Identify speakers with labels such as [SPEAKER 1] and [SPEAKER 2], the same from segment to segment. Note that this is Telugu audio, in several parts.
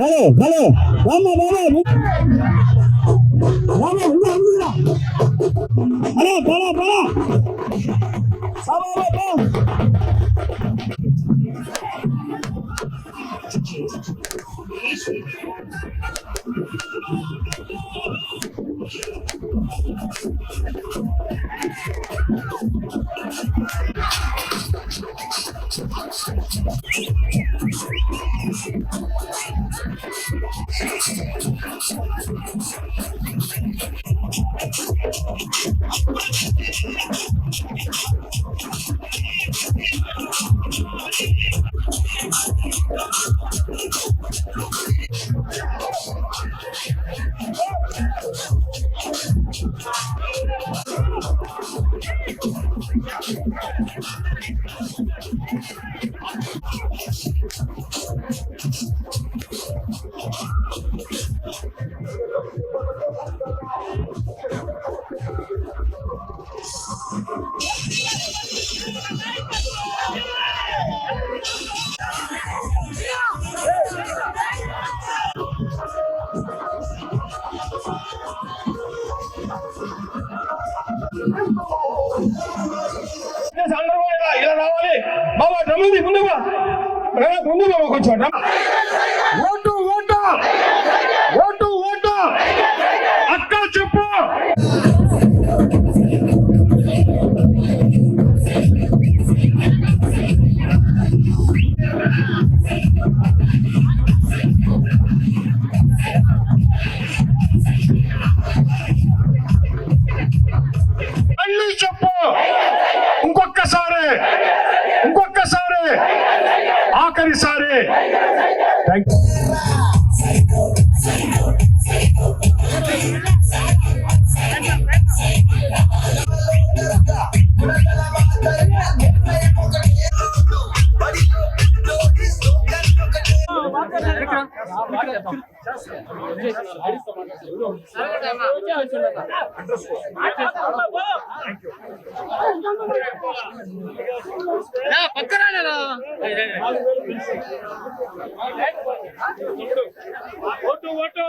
[SPEAKER 1] హలో హలో బాబా హలో బలా బలా
[SPEAKER 2] అందరూ ఇలా రావాలి బాబా. డ్రమ్ముంది ముందు ముందు బాబా కొంచెం. ఓటు ఓటు ఓటు ఓటు అక్క చెప్పు. మళ్ళీ చెప్పు, ఇంకొక్కసారి ఆఖరిసారి. Thank you. ఓటు ఓటు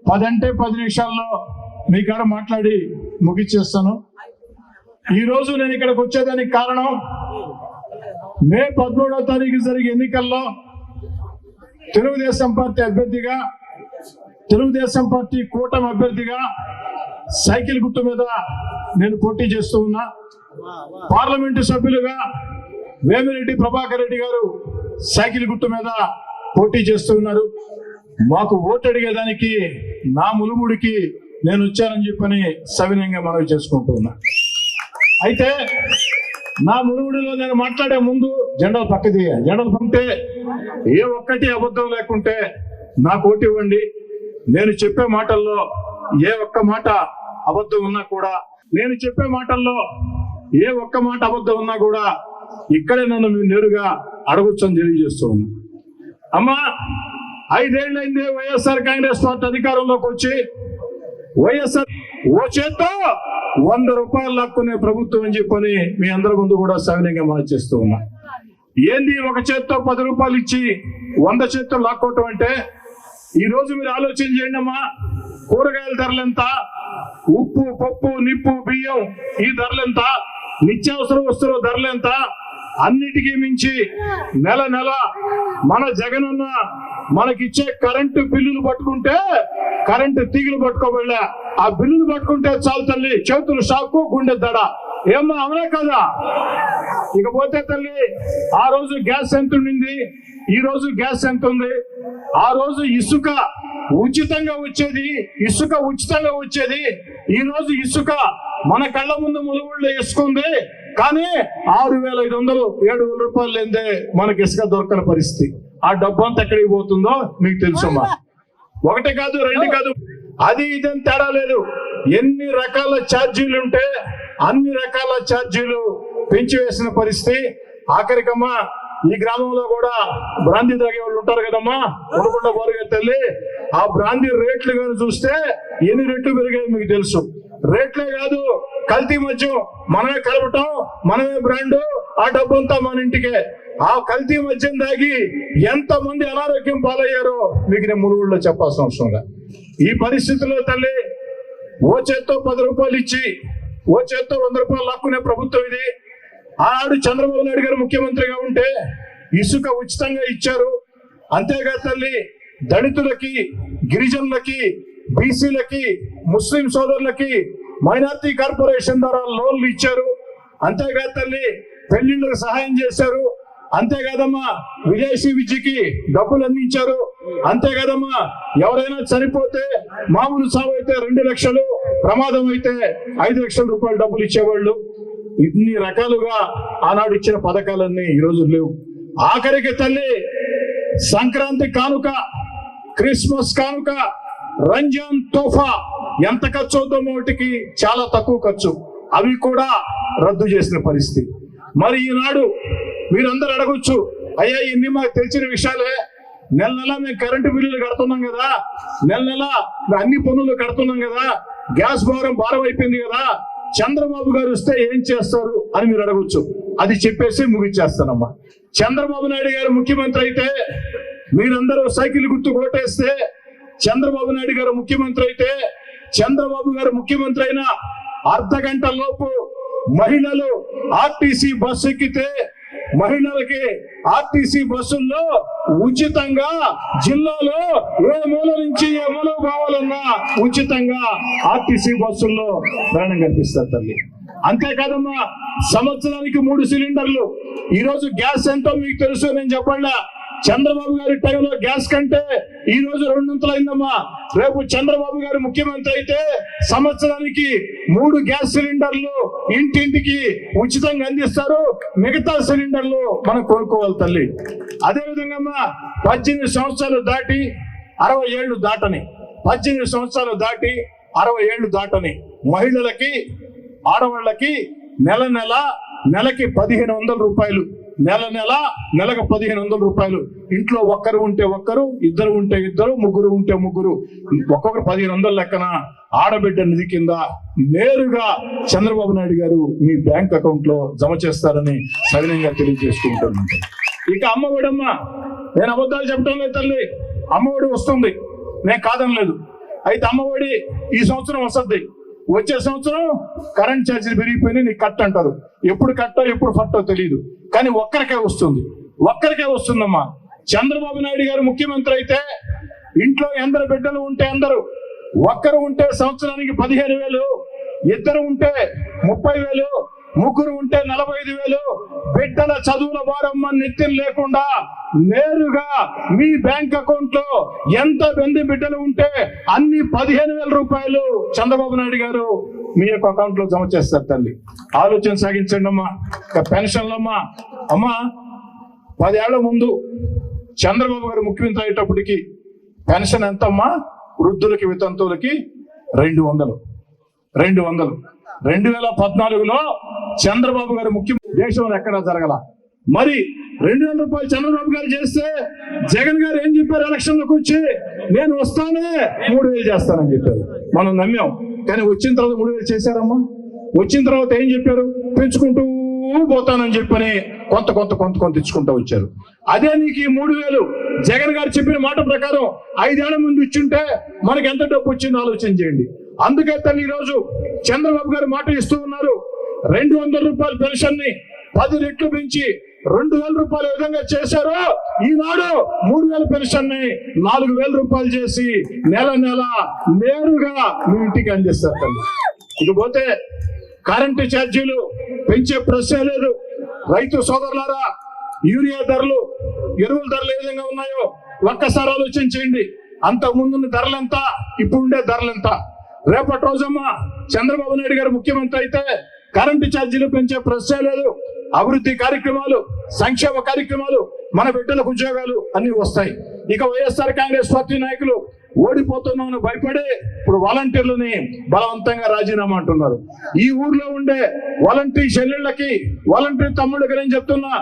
[SPEAKER 2] పదంటే 10 నిమిషాల్లో మీ కాడ మాట్లాడి ముగిచ్చేస్తాను. ఈరోజు నేను ఇక్కడికి వచ్చేదానికి కారణం, మే 13వ తారీఖు జరిగే ఎన్నికల్లో తెలుగుదేశం పార్టీ అభ్యర్థిగా, తెలుగుదేశం పార్టీ కూటమి అభ్యర్థిగా సైకిల్ గుర్తు మీద నేను పోటీ చేస్తూ ఉన్నా. పార్లమెంటు సభ్యులుగా వేమిరెడ్డి ప్రభాకర్ రెడ్డి గారు సైకిల్ గుర్తు మీద పోటీ చేస్తూ ఉన్నారు. మాకు ఓటు అడిగేదానికి నా ములుముడికి నేను వచ్చానని చెప్పని సవినయంగా మనవి చేసుకుంటూ ఉన్నా. అయితే నా ములుముడిలో నేను మాట్లాడే ముందు జెండాలు పక్కది, జెండాలు పంపితే ఏ ఒక్కటి అబద్ధం లేకుంటే నాకు ఓటు ఇవ్వండి. నేను చెప్పే మాటల్లో ఏ ఒక్క మాట అబద్ధం ఉన్నా కూడా, నేను చెప్పే మాటల్లో ఏ ఒక్క మాట అబద్ధం ఉన్నా కూడా ఇక్కడే నన్ను మీరు నేరుగా అడగొచ్చని తెలియజేస్తూ ఉన్నా. అమ్మా, 5 ఏళ్ళైంది వైఎస్ఆర్ కాంగ్రెస్ పార్టీ అధికారంలోకి వచ్చి, వైఎస్ఆర్ ఓ చేత్తో 100 రూపాయలు లాక్కునే ప్రభుత్వం అని చెప్పని మీ అందరి ముందు కూడా సవినయంగా మనం చేస్తూ ఉన్నా. ఏంది ఒక చేత్తో 10 రూపాయలు ఇచ్చి 100 చేత్తో లాక్కోవటం అంటే? ఈ రోజు మీరు ఆలోచన చేయండి అమ్మా. కూరగాయల ధరలు ఎంత, ఉప్పు, పప్పు, నిప్పు, బియ్యం ఈ ధరలు ఎంత, నిత్యావసర వస్తువుల ధరలు ఎంత, అన్నిటికీ మించి నెల నెల మన జగనన్న మనకిచ్చే కరెంటు బిల్లులు పట్టుకుంటే, కరెంటు తీగలు పట్టుకోబోలే, ఆ బిల్లులు పట్టుకుంటే చాలు తల్లి, చేతులు షాకు, గుండె దడ. ఏమో అవునా కదా? ఇకపోతే తల్లి, ఆ రోజు గ్యాస్ ఎంత ఉండింది, ఈ రోజు గ్యాస్ ఎంత ఉంది? ఆ రోజు ఇసుక ఉచితంగా వచ్చేది, ఈ రోజు ఇసుక మన కళ్ళ ముందు ములుగుళ్ళు ఇసుకుంది, కానీ 6,500 7,000 రూపాయలు లేదే మనకి ఇసుక దొరకని పరిస్థితి. ఆ డబ్బు అంతా ఎక్కడికి పోతుందో మీకు తెలుసమ్మా. 1 కాదు 2 కాదు, అది ఇదని తేడా లేదు. ఎన్ని రకాల ఛార్జీలు ఉంటే అన్ని రకాల ఛార్జీలు పెంచివేసిన పరిస్థితి. ఆఖరికమ్మా ఈ గ్రామంలో కూడా బ్రాందీ తాగే వాళ్ళు ఉంటారు కదమ్మా, ఉండకుండా బారుగా తల్లి, ఆ బ్రాందీ రేట్లు కానీ చూస్తే ఎన్ని రెట్లు పెరిగాయి మీకు తెలుసు. రేట్లే కాదు, కల్తీ మద్యం మనమే కలపటం, మనమే బ్రాండ్, ఆ డబ్బంతా మన ఇంటికే. ఆ కల్తీ మద్యం దాగి ఎంత మంది అనారోగ్యం పాలయ్యారో మీకు నేను మునుగుళ్ళో చెప్పాల్సిన అవసరంగా. ఈ పరిస్థితుల్లో తల్లి ఓ చేత్తో 10 రూపాయలు ఇచ్చి ఓ చేత్తో 100 రూపాయలు లాక్కునే ప్రభుత్వం ఇది. ఆనాడు చంద్రబాబు నాయుడు గారు ముఖ్యమంత్రిగా ఉంటే ఇసుక ఉచితంగా ఇచ్చారు. అంతేకాదు తల్లి, దళితులకి, గిరిజనులకి, బీసీలకి, ముస్లిం సోదరులకి మైనార్టీ కార్పొరేషన్ ద్వారా లోన్లు ఇచ్చారు. అంతేకాదు తల్లి, పెళ్లిళ్ళకు సహాయం చేశారు. అంతేకాదమ్మా, విదేశీ విద్యకి డబ్బులు అందించారు. అంతేకాదమ్మా, ఎవరైనా చనిపోతే మామూలు సావు అయితే 2 లక్షలు, ప్రమాదం అయితే 5 లక్షల రూపాయలు డబ్బులు ఇచ్చేవాళ్ళు. ఇన్ని రకాలుగా ఆనాడు ఇచ్చిన పథకాలన్నీ ఈ రోజు లేవు. ఆఖరికి తల్లి సంక్రాంతి కానుక, క్రిస్మస్ కానుక, రంజాన్ తోఫా ఎంత ఖర్చు అవుతుందో వాటికి చాలా తక్కువ ఖర్చు, అవి కూడా రద్దు చేసిన పరిస్థితి. మరి ఈనాడు మీరందరూ అడగొచ్చు, అయ్యా ఇన్ని మాకు తెలిసిన విషయాలే, నెల నెల మేము కరెంటు బిల్లులు కడుతున్నాం కదా, నెల నెల అన్ని పన్నులు కడుతున్నాం కదా, గ్యాస్ భారం అయిపోయింది కదా, చంద్రబాబు గారు వస్తే ఏం చేస్తారు అని మీరు అడగొచ్చు. అది చెప్పేసి ముగిచ్చేస్తానమ్మా. చంద్రబాబు నాయుడు గారు ముఖ్యమంత్రి అయితే మీరందరూ సైకిల్ గుర్తు కొట్టేస్తే, చంద్రబాబు నాయుడు గారు ముఖ్యమంత్రి అయితే, చంద్రబాబు గారు ముఖ్యమంత్రి అయిన అర్ధగంట లోపు మహిళలు ఆర్టీసీ బస్సు ఎక్కితే మహిళలకి ఆర్టీసీ బస్సుల్లో ఉచితంగా జిల్లాలో ఏ మూల నుంచి ఏ మూల పోవాలన్నా ఉచితంగా ఆర్టీసీ బస్సుల్లో ప్రయాణం కల్పిస్తారు తల్లి. అంతేకాదమ్మా, సంవత్సరానికి 3 సిలిండర్లు. ఈ రోజు గ్యాస్ ఎంతో మీకు తెలుసు, నేను చెప్పండి. చంద్రబాబు గారి టైంలో గ్యాస్ కంటే ఈ రోజు 2 అయిందమ్మా. రేపు చంద్రబాబు గారు ముఖ్యమంత్రి అయితే సంవత్సరానికి 3 గ్యాస్ సిలిండర్లు ఇంటింటికి ఉచితంగా అందిస్తారు. మిగతా సిలిండర్లు మనం కోరుకోవాలి తల్లి. అదేవిధంగా 18 సంవత్సరాలు దాటి 60 ఏళ్లు దాటని, 18 సంవత్సరాలు దాటి 60 ఏళ్లు దాటని మహిళలకి, ఆడవాళ్ళకి నెలకి 1500 రూపాయలు, నెలకు 1500 రూపాయలు. ఇంట్లో ఒక్కరు ఉంటే ఒక్కరు, ఇద్దరు ఉంటే ఇద్దరు, ముగ్గురు ఉంటే ముగ్గురు, ఒక్కొక్కరు 1500 లెక్కన ఆడబిడ్డ నిధి కింద నేరుగా చంద్రబాబు నాయుడు గారు మీ బ్యాంక్ అకౌంట్ లో జమ చేస్తారని సవినయంగా తెలియజేసుకుంటున్నాను. ఇక అమ్మఒడమ్మ, నేను అబద్ధాలు చెప్పడం లేదు తల్లి, అమ్మఒడి వస్తుంది, నేను కాదనలేదు. అయితే అమ్మఒడి ఈ సంవత్సరం వస్తుంది, వచ్చే సంవత్సరం కరెంట్ ఛార్జీలు పెరిగిపోయినాయి, నీకు కట్ అంటారు. ఎప్పుడు కట్టో ఎప్పుడు ఫట్టో తెలియదు, కానీ ఒక్కరికే వస్తుందమ్మా. చంద్రబాబు నాయుడు గారు ముఖ్యమంత్రి అయితే ఇంట్లో ఎందరు బిడ్డలు ఉంటే అందరూ, ఒక్కరు ఉంటే సంవత్సరానికి 15,000, ఇద్దరు ఉంటే 30,000, ముగ్గురు ఉంటే 45,000. బిడ్డల చదువుల భారం నెత్తిన లేకుండా నేరుగా మీ బ్యాంక్ అకౌంట్ లో ఎంత మంది బిడ్డలు ఉంటే అన్ని 15,000 రూపాయలు చంద్రబాబు నాయుడు గారు మీ యొక్క అకౌంట్ లో జమ చేస్తారు తల్లి. ఆలోచన సాగించండి అమ్మా. పెన్షన్లమ్మా, అమ్మా 10 ఏళ్ల ముందు చంద్రబాబు గారు ముఖ్యమంత్రి అయ్యేటప్పటికి పెన్షన్ ఎంతమ్మా? వృద్ధులకి, వితంతువులకి 200. 2014లో చంద్రబాబు గారు ముఖ్యమంత్రి దేశంలో ఎక్కడా జరగల. మరి 200 రూపాయలు చంద్రబాబు గారు చేస్తే జగన్ గారు ఏం చెప్పారు? ఎలక్షన్లకు వచ్చి నేను వస్తానే 3,000 చేస్తానని చెప్పారు. మనం నమ్మాం. కానీ వచ్చిన తర్వాత 3,000 చేశారమ్మా. వచ్చిన తర్వాత ఏం చెప్పారు? పెంచుకుంటూ పోతానని చెప్పని కొంత ఇచ్చుకుంటూ వచ్చారు. అదే నీకు ఈ 3,000 జగన్ గారు చెప్పిన మాట ప్రకారం 5 ఏళ్ల ముందు ఇచ్చుంటే మనకి ఎంత డబ్బు వచ్చిందో ఆలోచన చేయండి. అందుకే తల్లి ఈరోజు చంద్రబాబు గారు మాట ఇస్తూ ఉన్నారు. 200 రూపాయల పెన్షన్ ని 10 రెట్లు పెంచి 2,000 రూపాయల విధంగా చేశారు. ఈనాడు 3,000 పెన్షన్ ని 4,000 రూపాయలు చేసి నెల నేరుగా మీ ఇంటికి అందిస్తారు తల్లి. ఇకపోతే కరెంటు ఛార్జీలు పెంచే ప్రశ్నే లేదు. రైతు సోదరులారా, యూరియా ధరలు, ఎరువుల ధరలు ఏ విధంగా ఉన్నాయో ఒక్కసారి ఆలోచన చేయండి. అంతకు ముందున్న ధరలెంత, ఇప్పుడుండే ధరలెంత? రేపటి రోజమ్మా చంద్రబాబు నాయుడు గారు ముఖ్యమంత్రి అయితే కరెంటు ఛార్జీలు పెంచే ప్రశ్నే లేదు. అభివృద్ధి కార్యక్రమాలు, సంక్షేమ కార్యక్రమాలు, మన బిడ్డలకు ఉద్యోగాలు అన్ని వస్తాయి. ఇక వైఎస్ఆర్ కాంగ్రెస్ పార్టీ నాయకులు ఓడిపోతున్నామని భయపడి ఇప్పుడు వాలంటీర్లని బలవంతంగా రాజీనామా అంటున్నారు. ఈ ఊర్లో ఉండే వాలంటీర్ చెల్లెళ్ళకి, వాలంటీర్ తమ్ముళ్ళకి నేను చెప్తున్నా,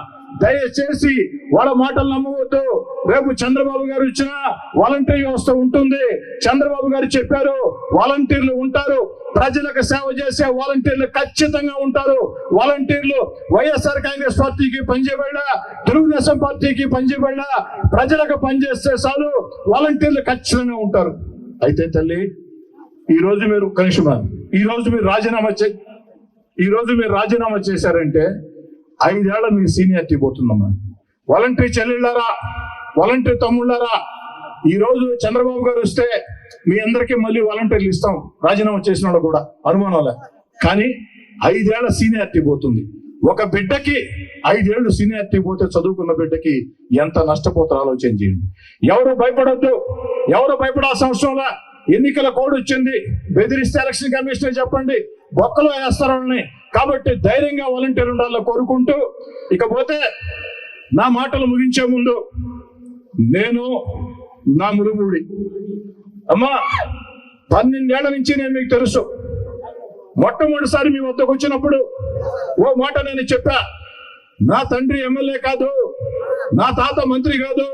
[SPEAKER 2] దయచేసి వాళ్ళ మాటలు నమ్మవద్దు. రేపు చంద్రబాబు గారు ఇచ్చిన వాలంటీర్ వ్యవస్థ ఉంటుంది. చంద్రబాబు గారు చెప్పారు వాలంటీర్లు ఉంటారు, ప్రజలకు సేవ చేసే వాలంటీర్లు ఖచ్చితంగా ఉంటారు. వాలంటీర్లు వైఎస్ఆర్ కాంగ్రెస్ పార్టీకి పనిచేయబడ్డా, తెలుగుదేశం పార్టీకి పనిచేయబడ్డా, ప్రజలకు పనిచేస్తే చాలు, వాలంటీర్లు ఖచ్చితంగా ఉంటారు. అయితే తల్లి, ఈ రోజు మీరు కనిష్మ ఈ రోజు మీరు రాజీనామా చేశారంటే 5 ఏళ్ల మీ సీనియారిటీ పోతుందమ్మా. వాలంటీర్ చెల్లెళ్ళారా, వాలంటీర్ తమ్ముళ్ళారా, ఈ రోజు చంద్రబాబు గారు వస్తే మీ అందరికీ మళ్ళీ వాలంటీర్లు ఇస్తాం, రాజీనామా చేసిన వాళ్ళు కూడా అనుమానంలే. కానీ 5 ఏళ్ల సీనియారిటీ పోతుంది. ఒక బిడ్డకి 5 ఏళ్ళు సీనియారిటీ పోతే చదువుకున్న బిడ్డకి ఎంత నష్టపోతారో ఆలోచన చేయండి. ఎవరు భయపడొద్దు, ఎవరు భయపడాల్సిన అవసరంలా. ఎన్నికల కోడ్ వచ్చింది, బెదిరిస్తే ఎలక్షన్ కమిషనర్ చెప్పండి, బొక్కలో వేస్తారని. కాబట్టి ధైర్యంగా వాలంటీర్ ఉండాలని కోరుకుంటూ, ఇకపోతే నా మాటలు ముగించే ముందు నేను నా మురుగుడి అమ్మా 12 ఏళ్ల నుంచి నేను మీకు తెలుసు. మొట్టమొదటిసారి మీ వద్దకు వచ్చినప్పుడు ఓ మాట నేను చెప్పా, నా తండ్రి ఎమ్మెల్యే కాదు, నా తాత మంత్రి కాదు,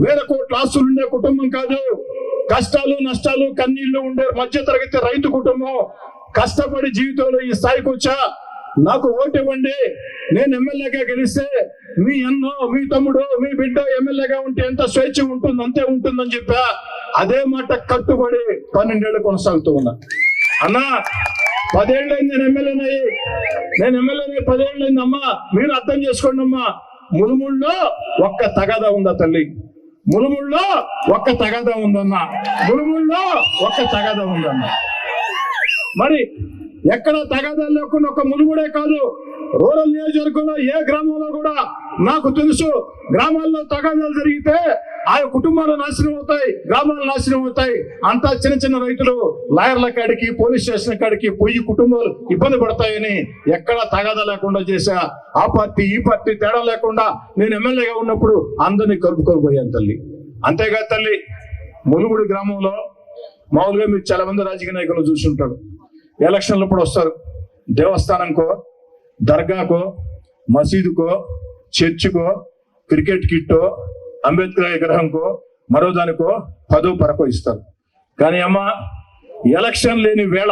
[SPEAKER 2] వేల కోట్ల ఆస్తులు ఉండే కుటుంబం కాదు, కష్టాలు నష్టాలు కన్నీళ్లు ఉండే మధ్యతరగతి రైతు కుటుంబం, కష్టపడి జీవితంలో ఈ స్థాయికి వచ్చా, నాకు ఓటు ఇవ్వండి, నేను ఎమ్మెల్యేగా గెలిస్తే మీ అన్నో, మీ తమ్ముడు, మీ బిడ్డ ఎమ్మెల్యేగా ఉంటే ఎంత స్వేచ్ఛ ఉంటుంది అంతే ఉంటుందని చెప్పా. అదే మాట కట్టుబడి 12 ఏళ్ళు కొనసాగుతూ ఉన్నా. అన్నా 10 ఏళ్ళైంది నేను ఎమ్మెల్యేనయ్యి, 10 ఏళ్ళైంది అమ్మా. మీరు అర్థం చేసుకోండి అమ్మా, ములుముల్లో ఒక్క తగాదా ఉందా తల్లి? ములుముల్లో ఒక్క తగాదా ఉందన్నా, ములుముల్లో ఒక్క తగాదా ఉందన్నా. మరి ఎక్కడ తగాదాలు లేకుండా ఒక ములుగుడే కాదు, రూరల్ నియోజకవర్గంలో ఏ గ్రామంలో కూడా నాకు తెలుసు, గ్రామాల్లో తగాదాలు జరిగితే ఆ కుటుంబాలు నాశనం అవుతాయి, గ్రామాలు నాశనం అవుతాయి. అంతా చిన్న చిన్న రైతులు లాయర్ల కాడికి, పోలీస్ స్టేషన్ కాడికి పోయి కుటుంబాలు ఇబ్బంది పడతాయని ఎక్కడ తగాదా లేకుండా చేశా. ఆ పార్టీ ఈ పార్టీ తేడా లేకుండా నేను ఎమ్మెల్యేగా ఉన్నప్పుడు అందరినీ కలుపుకొని పోయాను తల్లి. అంతేకాదు తల్లి, ములుగుడి గ్రామంలో మామూలుగా మీరు చాలా మంది రాజకీయ నాయకులు చూసుంటారు. ఎలక్షన్లు ఇప్పుడు వస్తారు, దేవస్థానంకో, దర్గాకో, మసీదుకో, చర్చికో, క్రికెట్ కిట్టో, అంబేద్కర్ విగ్రహంకో, మరో దానికో 10 పరకో ఇస్తారు. కానీ అమ్మ ఎలక్షన్ లేని వేళ,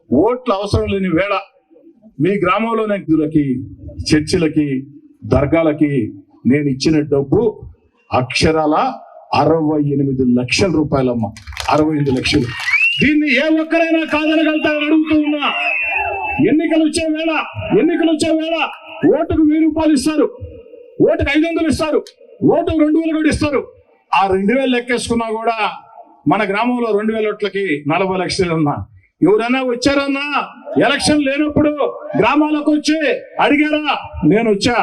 [SPEAKER 2] ఓట్ల అవసరం లేని వేళ మీ గ్రామంలోని నిధులకి, చర్చిలకి, దర్గాలకి నేను ఇచ్చిన డబ్బు అక్షరాల 68 లక్షల రూపాయలమ్మ. 68 లక్షలు. దీన్ని ఏ ఒక్కరైనా కాదనగలుగుతారని అడుగుతూ ఉన్నా. ఎన్నికలు వచ్చే వేళ ఓటుకు 1000 రూపాయలు ఇస్తారు, ఓటుకు 500 ఇస్తారు, ఓటుకు 2000 కూడా ఇస్తారు. ఆ 2000 లెక్కేసుకున్నా కూడా మన గ్రామంలో 2000 ఓట్లకి 40 లక్షలు ఉన్నా. ఎవరైనా వచ్చారన్నా ఎలక్షన్ లేనప్పుడు గ్రామాలకు వచ్చి అడిగారా? నేను వచ్చా.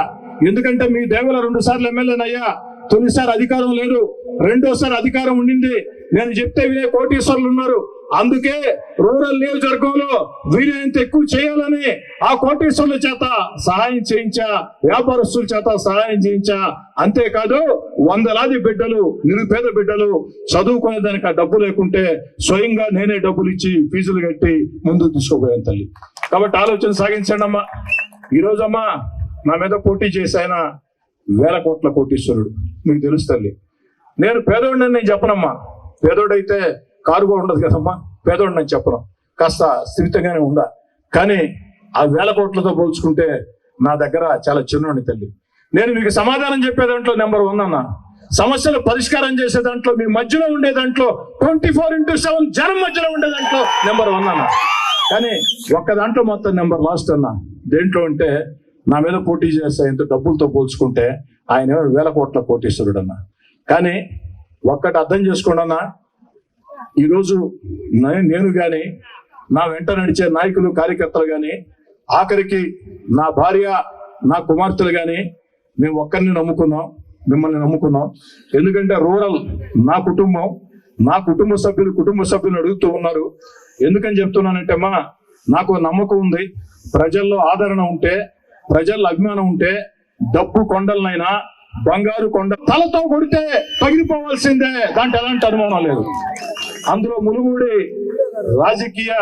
[SPEAKER 2] ఎందుకంటే మీ దేవుల 2 సార్లు ఎమ్మెల్యేనయ్యా. తొలిసారి అధికారం లేదు, రెండోసారి అధికారం ఉండింది. నేను చెప్తే వినే కోటీశ్వరులు ఉన్నారు. అందుకే రూరల్ నియోజకవర్గంలో వీలైనంత ఎక్కువ చేయాలని ఆ కోటీశ్వరుల చేత సహాయం చేయించా, వ్యాపారస్తుల చేత సహాయం చేయించా. అంతేకాదు వందలాది బిడ్డలు, నిరుపేద బిడ్డలు చదువుకునే దానికి ఆ డబ్బు లేకుంటే స్వయంగా నేనే డబ్బులు ఇచ్చి ఫీజులు కట్టి ముందుకు తీసుకుపోయాను తల్లి. కాబట్టి ఆలోచన సాగించండి అమ్మా. ఈరోజమ్మా నా మీద పోటీ చేసి ఆయన 1000 కోట్ల కోటీశ్వరుడు, మీకు తెలుసు తల్లి. నేను పేదోడిని నేను చెప్పనమ్మా. పేదోడైతే కారు కూడా ఉండదు కదమ్మా. పేదోడిని నేను చెప్పను, కాస్త స్థిమితంగానే ఉందా. కానీ ఆ 1000 కోట్లతో పోల్చుకుంటే నా దగ్గర చాలా చిన్నోడిని తల్లి. నేను మీకు సమాధానం చెప్పే దాంట్లో నెంబర్ 1 అన్నా. సమస్యలు పరిష్కారం చేసే దాంట్లో, మీ మధ్యలో ఉండే దాంట్లో 24/7 జనం మధ్యలో ఉండే దాంట్లో నెంబర్ 1 అన్నా. కానీ ఒక్క దాంట్లో మొత్తం నెంబర్ లాస్ట్ అన్నా. దేంట్లో అంటే నా మీద పోటీ చేస్తే ఎంత డబ్బులతో పోల్చుకుంటే ఆయన 1000 కోట్ల కోటీశ్వరుడు అన్నా. కానీ ఒక్కటి అర్థం చేసుకోండి అన్నా, ఈరోజు నేను కానీ, నా వెంట నడిచే నాయకులు, కార్యకర్తలు కానీ, ఆఖరికి నా భార్య, నా కుమార్తెలు కానీ, మేము ఒక్కరిని నమ్ముకున్నాం, మిమ్మల్ని నమ్ముకున్నాం. ఎందుకంటే రూరల్ నా కుటుంబం, నా కుటుంబ సభ్యులు అడుగుతూ ఉన్నారు. ఎందుకని చెప్తున్నానంటే అమ్మా, నాకు నమ్మకం ఉంది. ప్రజల్లో ఆదరణ ఉంటే, ప్రజల్లో అభిమానం ఉంటే, డబ్బు కొండలనైనా, బంగారు కొండ, తలతో కొడితే పగిలిపోవాల్సిందే, దాంట్లో ఎలాంటి అనుమానం లేదు. అందులో ములుమూడి రాజకీయ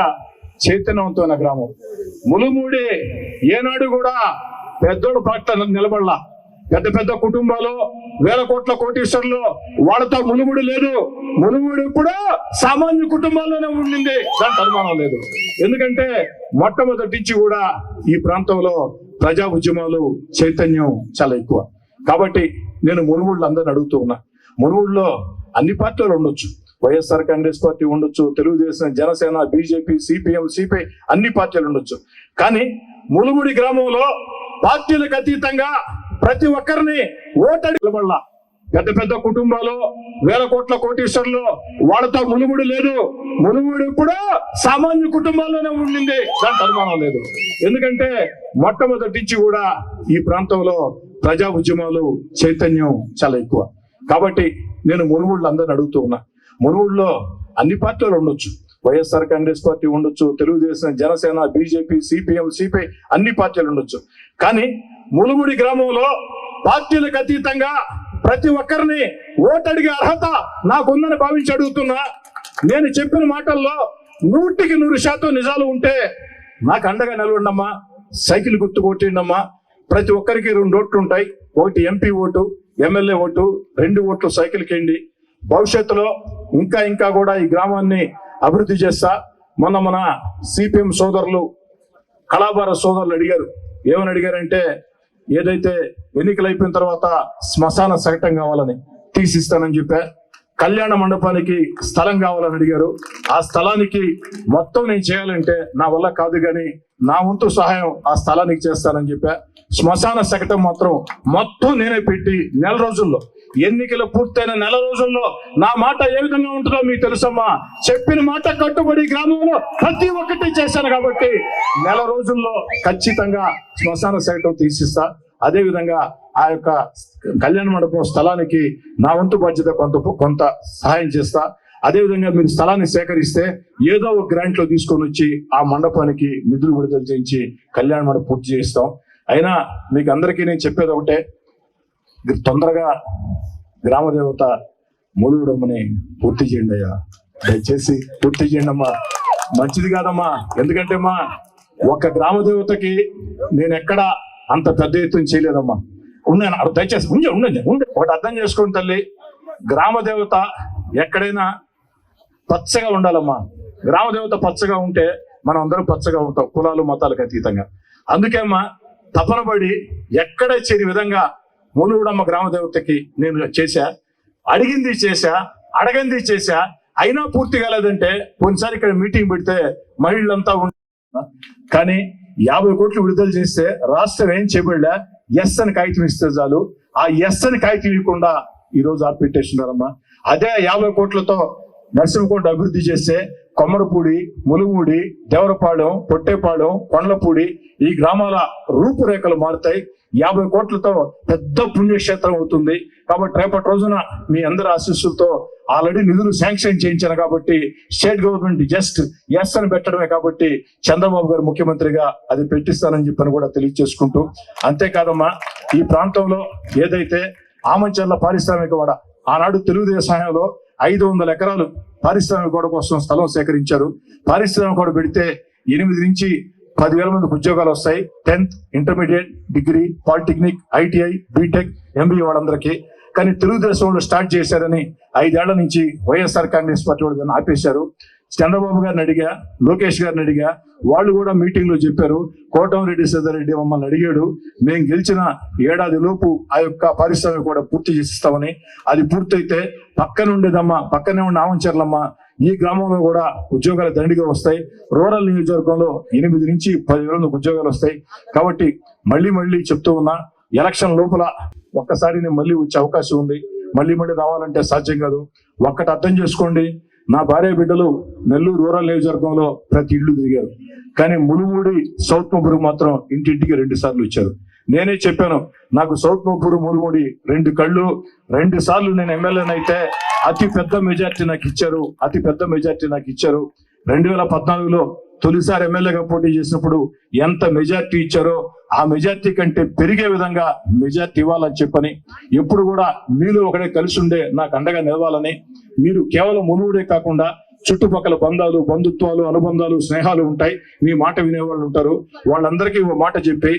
[SPEAKER 2] చైతన్యవంతమైన గ్రామం. ములుమూడి ఏనాడు కూడా పెద్దోడు పట్ల నిలబడలా. పెద్ద పెద్ద కుటుంబాలు, వేల కోట్ల కోటీశ్వరులు, వాళ్ళతో ములుముడు లేదు. ములుముడు ఇప్పుడు సామాన్య కుటుంబాల్లోనే ఉండింది, దాంట్లో అనుమానం లేదు. ఎందుకంటే మొట్టమొదటి నుంచి కూడా ఈ ప్రాంతంలో ప్రజా ఉద్యమాలు చైతన్యం చాలా ఎక్కువ. కాబట్టి నేను ములుముడులు అందరిని అడుగుతూ ఉన్నా, ములుముడులో అన్ని పార్టీలు ఉండొచ్చు, వైఎస్ఆర్ కాంగ్రెస్ పార్టీ ఉండొచ్చు, Telugu Desam, Janasena, BJP, CPM, CPI, అన్ని పార్టీలు ఉండొచ్చు. కానీ ములుముడి గ్రామంలో పార్టీలకు అతీతంగా ప్రతి ఒక్కరిని ఓటడి నిలబడలా. పెద్ద పెద్ద కుటుంబాలు, వేల కోట్ల కోటీశ్వరులు, వాళ్ళతో ములుముడు లేదు. ములుముడు ఇప్పుడు సామాన్య కుటుంబాల్లోనే ఉండింది, దాంట్లో అనుమానం లేదు. ఎందుకంటే మొట్టమొదటి నుంచి కూడా ఈ ప్రాంతంలో ప్రజా ఉద్యమాలు చైతన్యం చాలా ఎక్కువ. కాబట్టి నేను ములుముడులు అందరిని అడుగుతూ ఉన్నా, ములుముడులో అన్ని పార్టీలు ఉండొచ్చు, వైఎస్ఆర్ కాంగ్రెస్ పార్టీ ఉండొచ్చు, Telugu Desam, Janasena, BJP, CPM, CPI, అన్ని పార్టీలు ఉండొచ్చు. కానీ ములుముడి గ్రామంలో పార్టీలకు అతీతంగా ప్రతి ఒక్కరిని ఓటడిగే అర్హత నాకుందని భావించి అడుగుతున్నా. నేను చెప్పిన మాటల్లో 100% నిజాలు ఉంటే నాకు అండగా నిలవండమ్మా, సైకిల్ గుర్తు కొట్టిండమ్మా. ప్రతి ఒక్కరికి 2 ఓట్లు ఉంటాయి, ఒకటి ఎంపీ ఓటు, ఎమ్మెల్యే ఓటు, 2 ఓట్లు సైకిల్కి ఎండి. భవిష్యత్తులో ఇంకా కూడా ఈ గ్రామాన్ని అభివృద్ధి చేస్తా. మన సిపిఎం సోదరులు, కళాభార సోదరులు అడిగారు. ఏమని అడిగారంటే, ఏదైతే ఎన్నికలు అయిపోయిన తర్వాత శ్మశాన సైతం కావాలని తీసిస్తానని చెప్పా. కళ్యాణ మండపానికి స్థలం కావాలని అడిగారు. ఆ స్థలానికి మొత్తం నేను చేయాలంటే నా వల్ల కాదు, కానీ నా వంతు సహాయం ఆ స్థలానికి చేస్తానని చెప్పా. శ్మశాన శకటం మాత్రం మొత్తం నేనే పెట్టి నెల రోజుల్లో, ఎన్నికలు పూర్తయిన నెల రోజుల్లో నా మాట ఏ విధంగా ఉంటుందో మీకు తెలుసమ్మా. చెప్పిన మాట కట్టుబడి గ్రామంలో ప్రతి ఒక్కటి చేశాను. కాబట్టి నెల రోజుల్లో ఖచ్చితంగా శ్మశాన శకటం తీసిస్తా. అదే విధంగా ఆ యొక్క కళ్యాణ మండపం స్థలానికి నా వంతు బాధ్యత కొంత సహాయం చేస్తా. అదే విధంగా మీరు స్థలాన్ని సేకరిస్తే ఏదో ఒక గ్రాంట్ లో తీసుకొని వచ్చి ఆ మండపానికి నిధులు విడుదల చేయించి కళ్యాణ మండపం పూర్తి చేస్తాం. అయినా మీకు అందరికీ నేను చెప్పేది ఒకటే, తొందరగా గ్రామ దేవత మూలుగుడమ్మని పూర్తి చేయండి అయ్యా, దయచేసి పూర్తి చేయండి అమ్మా. మంచిది కాదమ్మా, ఎందుకంటే అమ్మా ఒక గ్రామ దేవతకి నేను ఎక్కడ అంత పెద్ద ఎత్తున చేయలేదమ్మా. ఉన్నాను, దయచేసి ఉండే ఒకటి అర్థం చేసుకోండి తల్లి, గ్రామ దేవత ఎక్కడైనా పచ్చగా ఉండాలమ్మా. గ్రామ దేవత పచ్చగా ఉంటే మనం అందరం పచ్చగా ఉంటాం, కులాలు మతాలకు అతీతంగా. అందుకే అమ్మా తపన పడి ఎక్కడ చేయని విధంగా మూలుగుడమ్మ గ్రామ దేవతకి నేను చేశా, అడిగింది చేశా, అడగంది చేశా. అయినా పూర్తి కాలేదంటే కొన్నిసారి ఇక్కడ మీటింగ్ పెడితే మహిళలంతా కానీ 50 కోట్లు విడుదల చేస్తే రాష్ట్రం ఏం చేయబడలే, ఎస్ అని కాగితం ఇస్తే చాలు. ఆ ఎస్ అని కాగితం ఇవ్వకుండా ఈ రోజు ఆపిపెట్టేస్తున్నారమ్మా. అదే 50 కోట్లతో నరసింహకోట అభివృద్ధి చేస్తే కొమ్మరపూడి, ములుమూడి, దేవరపాలెం, పొట్టేపాలెం, కొండలపూడి ఈ గ్రామాల రూపురేఖలు మారుతాయి. 50 కోట్లతో పెద్ద పుణ్యక్షేత్రం అవుతుంది. కాబట్టి రేపటి రోజున మీ అందరి ఆశీస్సులతో ఆల్రెడీ నిధులు శాంక్షన్ చేయించాను. కాబట్టి స్టేట్ గవర్నమెంట్ జస్ట్ ఎస్ అని పెట్టడమే. కాబట్టి చంద్రబాబు గారు ముఖ్యమంత్రిగా అది పెట్టిస్తానని చెప్పని కూడా తెలియజేసుకుంటూ, అంతేకాదమ్మా ఈ ప్రాంతంలో ఏదైతే ఆమంచర్ల పారిశ్రామిక వాడ ఆనాడు తెలుగుదేశం హయాంలో 500 ఎకరాలు పారిశ్రామిక వాడ కోసం స్థలం సేకరించారు. పారిశ్రామిక వాడ పెడితే 8 నుంచి 10,000 మందికి ఉద్యోగాలు వస్తాయి. 10th, intermediate, degree, polytechnic, ITI, BTech, MBA వాళ్ళందరికీ. కానీ తెలుగుదేశం వాళ్ళు స్టార్ట్ చేశారని 5 ఏళ్ల నుంచి వైఎస్ఆర్ కాంగ్రెస్ పార్టీ వాళ్ళు దాన్ని ఆపేశారు. చంద్రబాబు గారిని అడిగా, లోకేష్ గారిని అడిగా, వాళ్ళు కూడా మీటింగ్ లో చెప్పారు. కోటమిరెడ్డి సీతారెడ్డి మమ్మల్ని అడిగాడు, మేము గెలిచిన ఏడాది లోపు ఆ యొక్క పారిశ్రామిక కూడా పూర్తి చేసిస్తామని. అది పూర్తయితే పక్కన ఉండేదమ్మా, పక్కనే ఉండే ఆమంచర్లమ్మ ఈ గ్రామంలో కూడా ఉద్యోగాలు దండిగా వస్తాయి. రూరల్ నియోజకవర్గంలో 8 నుంచి 10,000 ఉద్యోగాలు వస్తాయి. కాబట్టి మళ్ళీ చెప్తూ ఉన్నా, ఎలక్షన్ లోపల ఒక్కసారి నేను మళ్ళీ వచ్చే అవకాశం ఉంది. మళ్ళీ రావాలంటే సాధ్యం కాదు. ఒక్కటి అర్థం చేసుకోండి, నా భార్య బిడ్డలు నెల్లూరు రూరల్ నియోజకవర్గంలో ప్రతి ఇల్లు తిరిగారు. కానీ ములుమూడి సౌత్ మొబ్బూరు మాత్రం ఇంటింటికి 2 సార్లు ఇచ్చారు. నేనే చెప్పాను, నాకు సౌత్ మొబ్బూరు ములుమూడి 2 కళ్ళు, 2 సార్లు నేను ఎమ్మెల్యేనైతే అతి పెద్ద మెజార్టీ నాకు ఇచ్చారు. 2014లో తొలిసారి ఎమ్మెల్యేగా పోటీ చేసినప్పుడు ఎంత మెజార్టీ ఇచ్చారో ఆ మెజార్టీ కంటే పెరిగే విధంగా మెజార్టీ ఇవ్వాలని చెప్పని, ఎప్పుడు కూడా మీలో ఒకడే కలిసి ఉండే నాకు అండగా నిలవాలని, మీరు కేవలం మునుగుడే కాకుండా చుట్టుపక్కల బంధాలు, బంధుత్వాలు, అనుబంధాలు, స్నేహాలు ఉంటాయి. మీ మాట వినేవాళ్ళు ఉంటారు. వాళ్ళందరికీ ఓ మాట చెప్పి,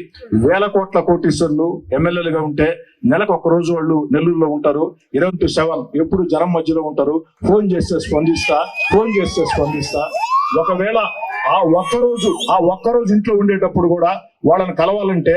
[SPEAKER 2] 1000 కోట్ల కోటీశ్వరులు ఎమ్మెల్యేలుగా ఉంటే నెలకు ఒక్క రోజు వాళ్ళు నెల్లూరులో ఉంటారు. 24/7 ఎప్పుడు జనం మధ్యలో ఉంటారు. ఫోన్ చేస్తే స్పందిస్తా. ఒకవేళ ఆ ఒక్కరోజు ఇంట్లో ఉండేటప్పుడు కూడా వాళ్ళని కలవాలంటే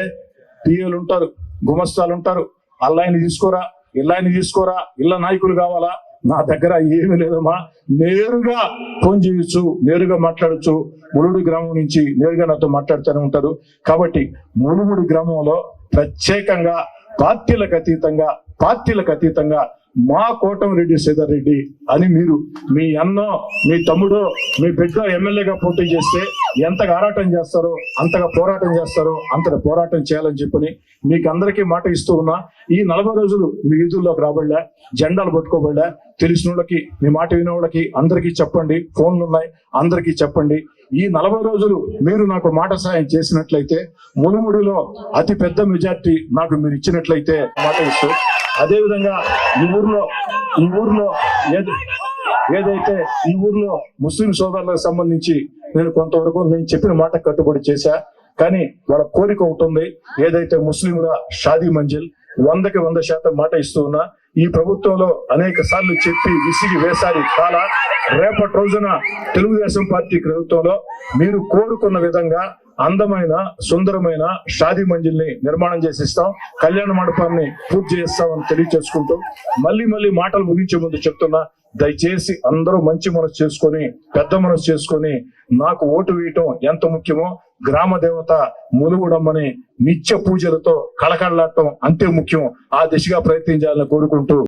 [SPEAKER 2] పిఏలు ఉంటారు, గుమస్తాలు ఉంటారు. అల్లాయిని తీసుకోరా, ఇల్లాయిని తీసుకోరా, ఇళ్ళ నాయకులు కావాలా? నా దగ్గర ఏమీ లేదమ్మా. నేరుగా ఫోన్ చేయొచ్చు, నేరుగా మాట్లాడచ్చు. ములుగుడు గ్రామం నుంచి నేరుగా నాతో మాట్లాడుతూనే ఉంటారు. కాబట్టి ములుగుడు గ్రామంలో ప్రత్యేకంగా పార్టీలకు అతీతంగా మా కోటమిరెడ్డి శ్రీధర్ రెడ్డి అని మీరు, మీ అన్నో, మీ తమ్ముడో, మీ బిడ్డ ఎమ్మెల్యేగా పోటీ చేస్తే ఎంతగా ఆరాటం చేస్తారో, అంతగా పోరాటం చేస్తారో, అంతగా పోరాటం చేయాలని చెప్పని మీకు అందరికీ మాట ఇస్తూ ఉన్నా. ఈ 40 రోజులు మీ వీధుల్లోకి రాబడలే, జెండాలు పట్టుకోబడలే. తెలిసిన వాళ్ళకి, మీ మాట వినే వాళ్ళకి అందరికీ చెప్పండి. ఫోన్లు ఉన్నాయి, అందరికీ చెప్పండి. ఈ 40 రోజులు మీరు నాకు మాట సాయం చేసినట్లయితే, మునుముడిలో అతి పెద్ద మెజార్టీ నాకు మీరు ఇచ్చినట్లయితే మాట ఇస్తూ, అదే విధంగా ఈ ఊర్లో ఏదైతే ఈ ఊర్లో ముస్లిం సోదరులకు సంబంధించి నేను కొంతవరకు నేను చెప్పిన మాట కట్టుబడి చేశా. కానీ వాళ్ళ కోరిక ఉంటుంది, ఏదైతే ముస్లింల షాదీ మంజిల్ 100కి 100% మాట ఇస్తూ ఉన్నా. ఈ ప్రభుత్వంలో అనేక సార్లు చెప్పి విసిగి వేసారి కాల, రేపటి రోజున తెలుగుదేశం పార్టీ ప్రభుత్వంలో మీరు కోరుకున్న విధంగా అందమైన, సుందరమైన షాదీ మంజిల్ని నిర్మాణం చేసిస్తాం, కళ్యాణ మండపాన్ని పూర్తి చేస్తామని తెలియచేసుకుంటూ, మళ్ళీ మాటలు ముగించే ముందు చెప్తున్నా, దయచేసి అందరూ మంచి మనసు చేసుకొని, పెద్ద మనసు చేసుకొని నాకు ఓటు వేయటం ఎంత ముఖ్యమో, గ్రామ దేవత ములుగుడమ్మని నిత్య పూజలతో కళకళలాడటం అంతే ముఖ్యం. ఆ దిశగా ప్రయత్నించాలని కోరుకుంటూ